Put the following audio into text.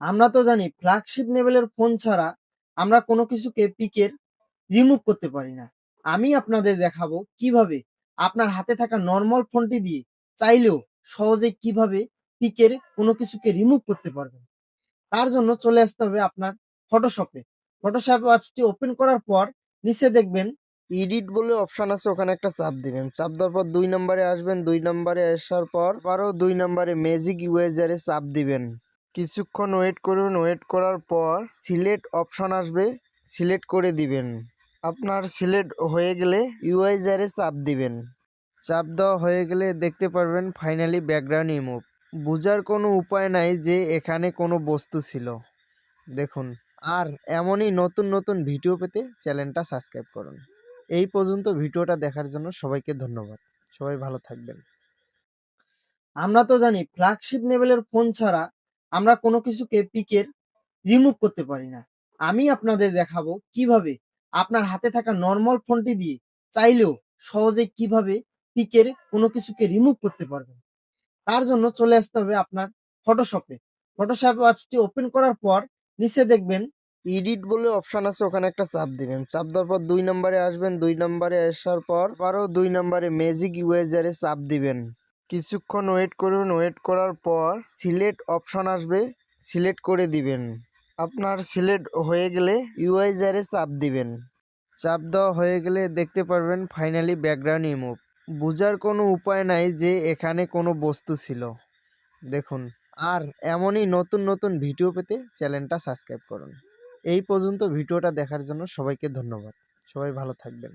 আমরা তো জানি ফ্ল্যাগশিপ লেভেলের ফোন ছাড়া আমরা কোনো কিছুকে পিকের রিমুভ করতে পারি না। আমি আপনাদের দেখাবো কিভাবে আপনার হাতে থাকা নরমাল ফোনটি দিয়ে চাইলেও সহজে কিভাবে পিকের কোনো কিছুকে রিমুভ করতে পারবেন। তার জন্য চলে আসতে হবে আপনার ফটোশপে। ফটোশপ অ্যাপসটি ওপেন করার পর নিচে দেখবেন এডিট বলে অপশন আছে, ওখানে একটা চাপ দিবেন। চাপ দেওয়ার পর 2 নম্বরে আসবেন। 2 নম্বরে আসার পর আবারও 2 নম্বরে ম্যাজিক ইরেজারে চাপ দিবেন। কিছুক্ষণ ওয়েট করুন। ওয়েট করার পর সিলেক্ট অপশন আসবে, সিলেক্ট করে দিবেন। আপনার সিলেক্ট হয়ে গেলে ইরেজারে চাপ দিবেন। চাপ দেওয়া হয়ে গেলে দেখতে পারবেন ফাইনালি ব্যাকগ্রাউন্ড রিমুভ। বোঝার কোনো উপায় নাই যে এখানে কোনো বস্তু ছিল। দেখুন, আর এমনই নতুন নতুন ভিডিও পেতে চ্যানেলটা সাবস্ক্রাইব করুন। এই পর্যন্ত ভিডিওটা দেখার জন্য সবাইকে ধন্যবাদ। সবাই ভালো থাকবেন। আমরা তো জানি ফ্ল্যাগশিপ লেভেলের ফোন ছাড়া আমরা কোনো কিছুকে পিকের রিমুভ করতে পারি না। আমি আপনাদের দেখাবো কিভাবে আপনার হাতে থাকা নরমাল ফোনটি দিয়ে চাইলেও সহজে কিভাবে পিকের কোনো কিছুকে রিমুভ করতে পারবেন। তার জন্য চলে আসতে হবে আপনার ফটোশপে। ফটোশপ অ্যাপসটি ওপেন করার পর নিচে দেখবেন এডিট বলে অপশন আছে, ওখানে একটা চাপ দিবেন। চাপ দেওয়ার পর 2 নম্বরে আসবেন। 2 নম্বরে আসার পর আবারও 2 নম্বরে ম্যাজিক ইরেজারে চাপ দিবেন। কিছুক্ষণ ওয়েট করুন। ওয়েট করার পর সিলেক্ট অপশন আসবে, সিলেক্ট করে দিবেন। আপনার সিলেক্ট হয়ে গেলে ইরেজারে চাপ দিবেন। চাপ দেওয়া হয়ে গেলে দেখতে পারবেন ফাইনালি ব্যাকগ্রাউন্ড রিমুভ। বোঝার কোনো উপায় নাই যে এখানে কোনো বস্তু ছিল। দেখুন, আর এমনই নতুন নতুন ভিডিও পেতে চ্যানেলটা সাবস্ক্রাইব করুন। এই পর্যন্ত ভিডিওটা দেখার জন্য সবাইকে ধন্যবাদ। সবাই ভালো থাকবেন।